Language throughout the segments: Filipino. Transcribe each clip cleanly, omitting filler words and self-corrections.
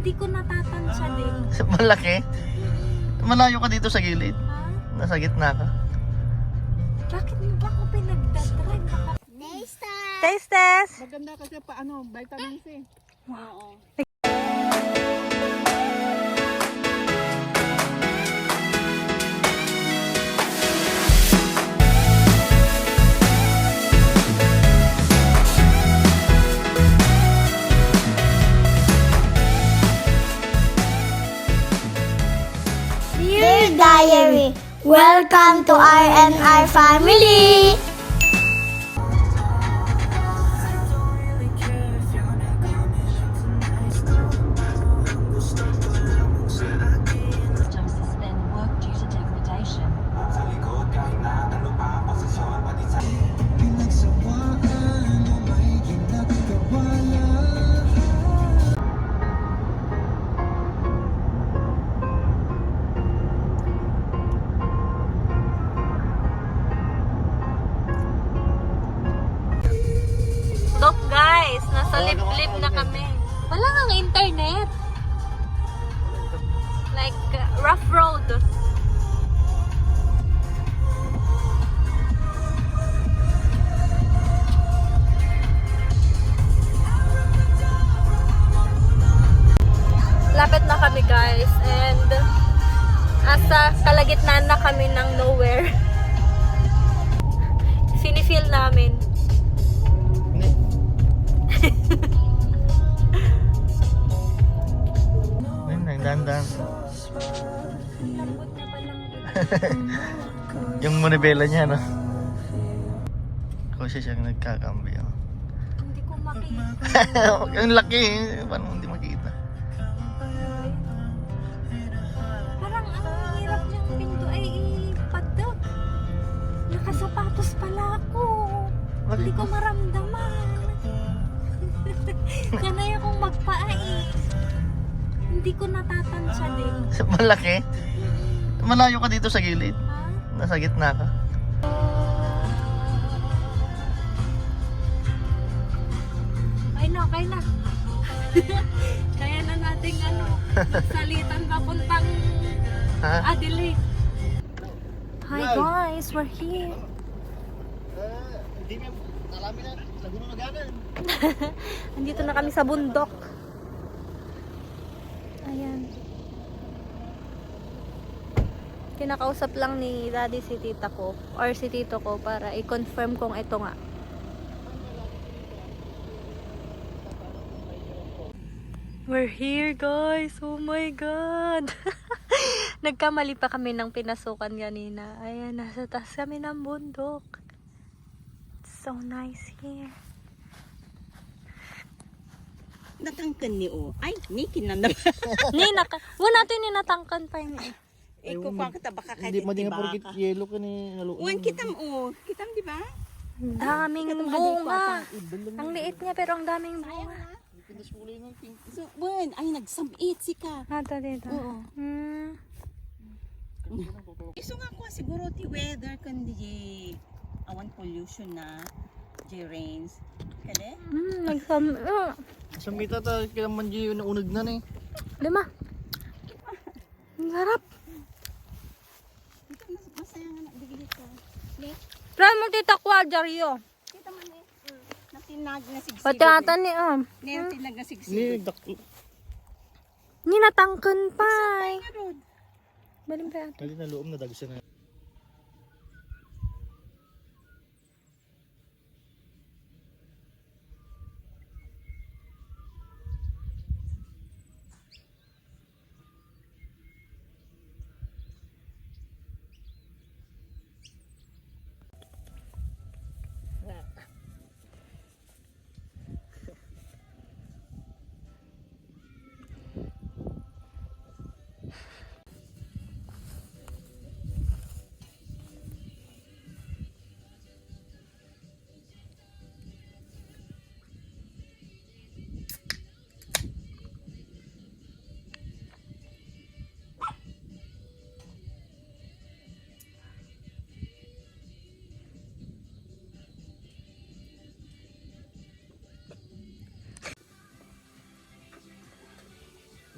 Hindi ko natatansya din. Malaki? Malayo ka dito sa gilid. Ha? Nasa gitna ka. Bakit mo ba ako pinagdadrive? Taste test! Maganda kasi paano, vitamin C. Oo. Dear Diary, welcome to RNR family! To suspend work due to degradation. Look guys, nasa liblib na kami. Wala ngang internet. Like, rough road. Lapit na kami guys, and asa kalagitnaan na kami ng nowhere. Feel namin. Ayun na, dahan-dahan. Lambot na palang Yung monibela niya, no? Kasi siyang nagkakambyo. hindi ko makita. Yung laki, paano hindi makita? Parang ang hirap niyang pinto ay ipadot. Nakasapatos pala ako. Hindi ko maramdaman. Sanay akong magpaay. Hindi ko natatansya din. Malaki? Malayo ka dito sa gilid. Ha? Nasa gitna ka. Kaya na, kaya na. Kaya na nating salitan papuntang Ha? Adelaide. Hi guys, we're here. Hindi mo, nalamin na, laguno na ganan. Andito na kami sa bundok. Ayan. Kinakausap lang ni daddy si tita ko or si tito ko para i-confirm kung ito nga. We're here guys. Oh my god. Nagkamali pa kami ng pinasukan kanina. Ayan, nasa taas kami ng bundok. It's so nice here. Natangkan ni O. Ay, ni kinanda. Wala natin ninatangkan pa yun eh. Iko pa kita baka Hindi kahit mo din diba porkit ka. yellow ka ni naluon. Uwan kitam O. Kitam di ba? Ang daming bunga. Ang liit niya pero ang daming bunga. So, wan, ay nagsamit si ka. Ato dito. Oo. Iso nga ko siguro ti weather kan di awan pollution na di rains. Kade? Sambita ta kinaman di yung unag na ni. Lima. Ang sarap. Ito masaya nga na digili ko. Try mo tita kwa, Dario. Kita man eh. Natinag na sigsigo. Patatan ni Natinag na Ni sigsigo. Ninatangkan pa. Nga rod. Balim pa ato. Kali na luom na dagsa na.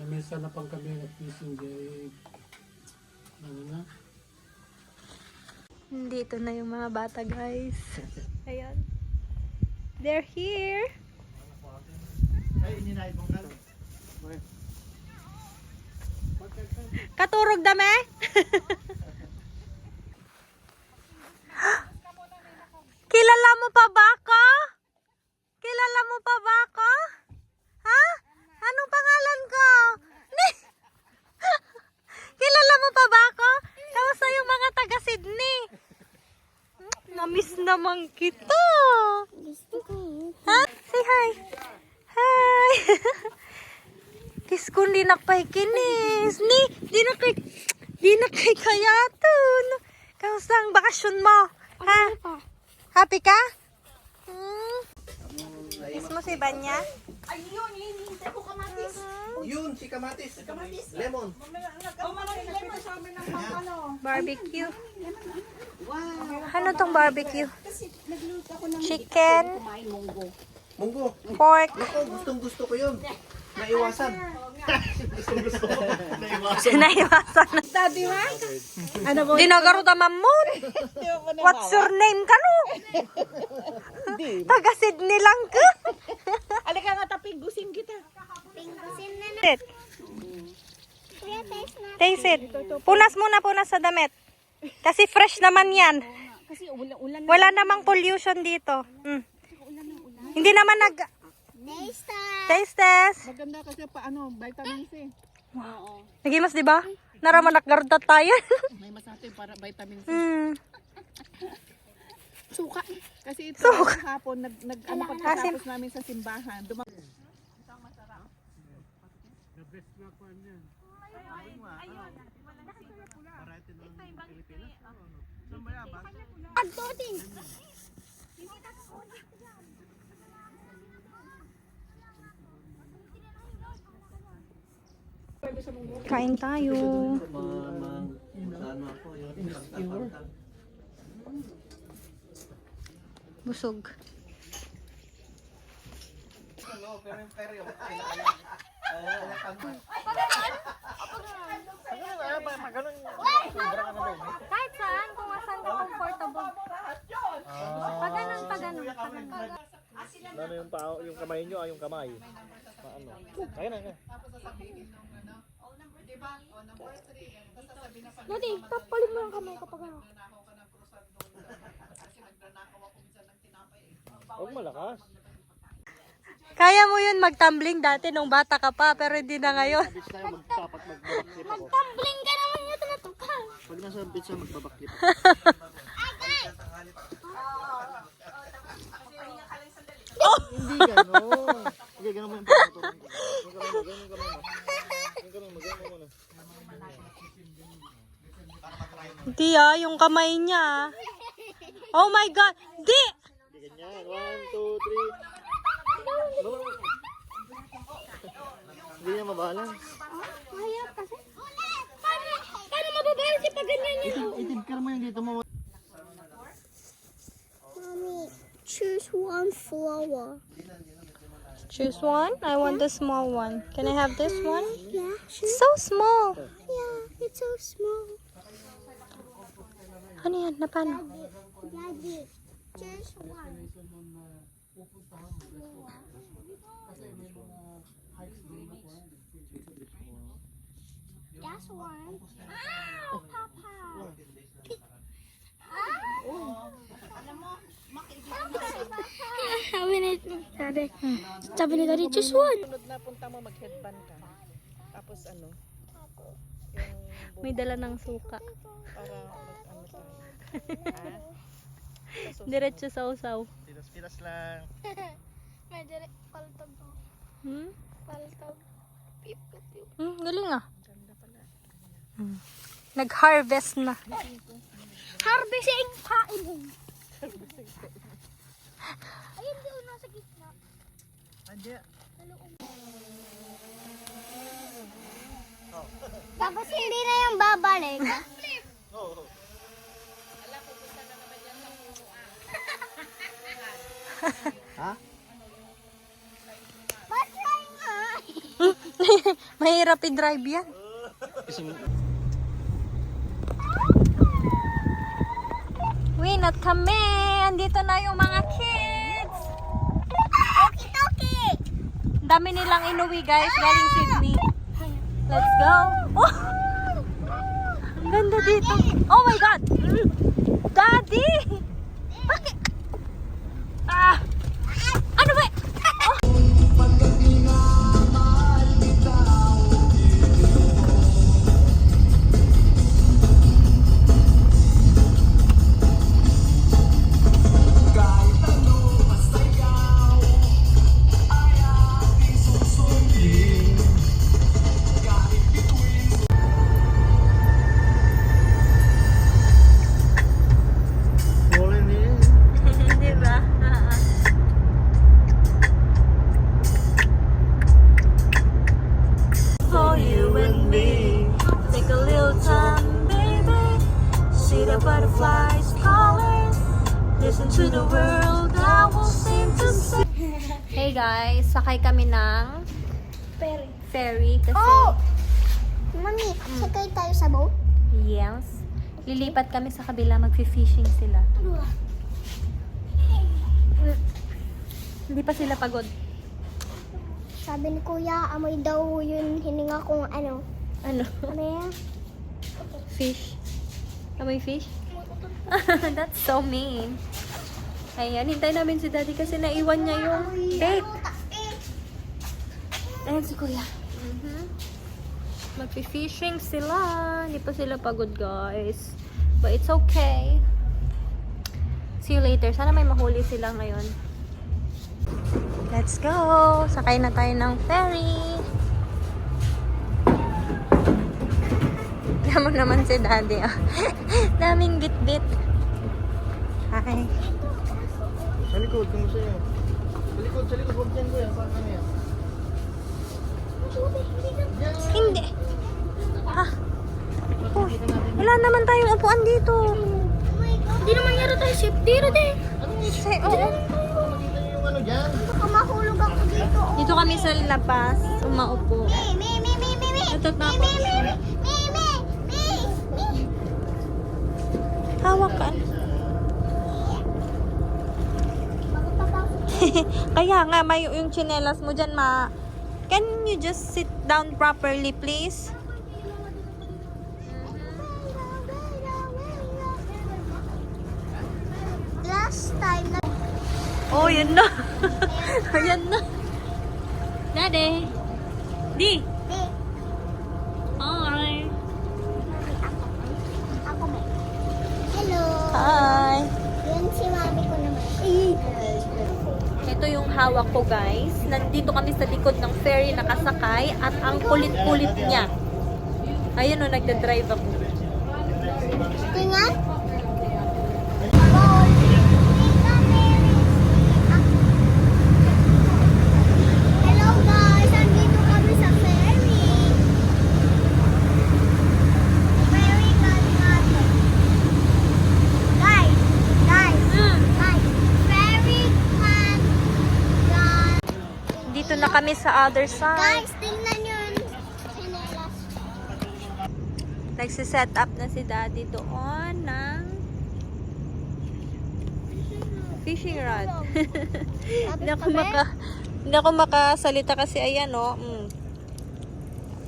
Lamesa na pang kami nag-fishing day. Ano na? Dito na yung mga bata, guys. Ayan. They're here. Ay, ininay mong gano'n. Katurog dame? Kilala mo pa ba ako? Kilala mo pa ba ako? Ha? Anong pangalan ko? Kilala mo pa ba ako? Kamusta yung mga taga Sydney? Namiss naman kita. Ha? Say hi. Hi. Kiss ko di nakpaikinis. Di na kay kayaton. Kamusta ang bakasyon mo? Ha? Happy ka? Kiss mo si Banya? Yun, si Kamatis. Lemon. Barbecue. Ano tong barbecue? Chicken, Munggo. pork, Naku, gustong-gusto ko yun. Naiwasan. Gustong-gusto ko. Naiwasan. naiwasan na. Dinagaro ta mamon. What's your name ka no? Taga Sydney lang ka. Alika nga tapig, gusin kita. Pinggusin na na. Taste Kuya, taste na. Taste it. Punas muna, punas sa damit. Kasi fresh naman yan. Kasi ulan Wala namang pollution dito. Hindi naman nag... Taste na. Taste test. Maganda kasi paano, vitamin C. Nagimas, di ba? Naraman nakgarda tayo. May masate para vitamin C. Suka. Kasi ito Suka. hapon, pagkatapos namin sa simbahan, Agtoting. Kain tayo. Ano ako yun? Busog. Kahit saan, kung saan ka comfortable. Pag ganun, pag ganun. Ano yung pao, yung kamay nyo, yung kamay. Paano? Kaya na. Dati, tapalin mo yung kamay kapag ano. Huwag malakas. Kaya mo yun magtumbling dati nung bata ka pa, pero hindi na ngayon. Beach tayo dapat magbabaklip ako. Tumbling ka naman yung tunatukal. Pag nasa beach tayo magbabaklip ako. Hindi gano'n. Hindi gano'n mo yung pagkaturan ko. Yung kamay mo muna. Di yung kamay niya. Oh my God! Di! Hindi ganyan. 1, 2, 3. Hindi niya mabalance. Mahirap kasi. Paano mababalance pag ganyan yun? Itidkar mo yung dito mo. Mommy, choose one flower. Choose one? I want the small one. Can I have this one? Yeah, It's so small. yeah, it's so small. Ano yan? Na paano? Daddy, choose one. That's one. Ow, Papa. Sabi ni Daddy, choose one. sunod na punta mo mag-headband ka. Tapos ano, May dala ng suka. para mag-ano tayo. Diretso sa usaw. Pilas-pilas lang. May direct paltog. Paltog. Galing ah. Nag-harvest na. Harvesting kain. Ayun doon nasa gitna. Tapos hindi na yung babalik. Ha? Patry nga. Mahirap i-drive yan. Kasi Winat kami! Andito na yung mga kids! Okie-dokie! Ang dami nilang inuwi guys, galing Sydney. Let's go! Oh! Ang ganda dito. Oh my God! Daddy! Bakit? Ah! Ano ba? Oh! Rolling in. Diba? For you and me, take a little time, baby. See the butterflies colors. Listen to the world that will seem to say. Hey guys, sakay kami ng ferry kasi Oh! Mami, sakay tayo sa boat? yes, lilipat kami sa kabila, magfi-fishing sila. Hindi pa sila pagod. Sabi ni Kuya, amoy daw yun hininga kong ano. Ano? Ano yan? Fish. Amoy fish? That's so mean. Ayan, hintay namin si Daddy kasi naiwan niya yung bait. Ayan si Kuya. Magpi-fishing sila. Hindi pa sila pagod guys. But it's okay. See you later. Sana may mahuli sila ngayon. Let's go! Sakay na tayo ng ferry. Tignan mo naman si Daddy. Ah. Daming bit-bit. Hi. Sa likod, kumusta yun? Sa likod, huwag dyan kuya. Saan kami yan? Hindi. Ha? Uy, wala naman tayong upuan dito. Hindi naman yaro tayo safety rin eh. Say, oo. Makita niyo yung ano dyan? Baka mahulog ako dito. Dito kami sa labas, umaupo. Me. Natatapos. Hawak ka. Kaya nga, may yung tsinelas mo dyan, Can you just sit down properly, please? Last time na Oh, yan na. Yan na. Daddy. Di. Hi. ako may. Hello. Hi. Yan si mami ko naman. Ito yung hawak ko guys. Nandito kami sa likod ng ferry nakasakay at ang kulit-kulit niya. Ayun o, nagda-drive ako. Tingnan. Hello guys, andito kami sa ferry. Ferry natin. Guys. Ferry can. Dito na kami sa other side. Guys, tingnan yun. Sinelas. Nagsiset up na si Daddy doon ng fishing rod. Hindi ako makasalita kasi ayan o.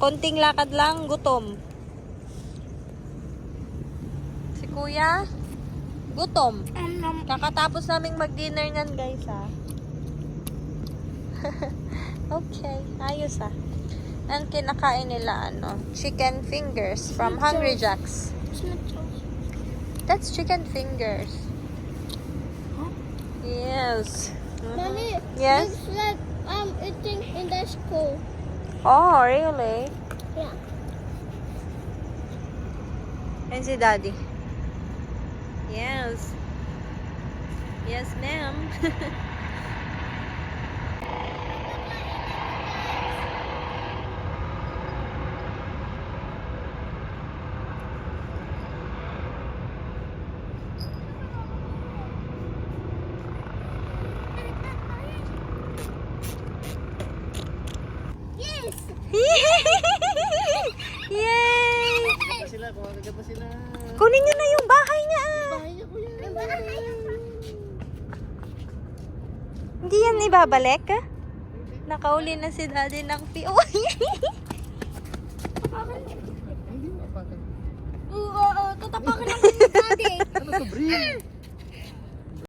Konting lakad lang, gutom. Si Kuya, gutom. Kakatapos naming mag-dinner nyan guys ha. Okay, ayos ha. Ang kinakain nila chicken fingers from Hungry Jack's. That's chicken fingers. Yes. Mommy, Yes? looks like I'm eating in the school. Oh, really? Yeah. And si Daddy. Yes. Yes, ma'am. Yes. Yee! kumakagat na sila. Kunin nyo na yung bahay niya. Bahay niya, kuya. Hindi yan ibabalik? Nakauli na si daddy ng Uy! Hindi mo apakan. Oo, tatapakan ako ni daddy. Ano to, Brin?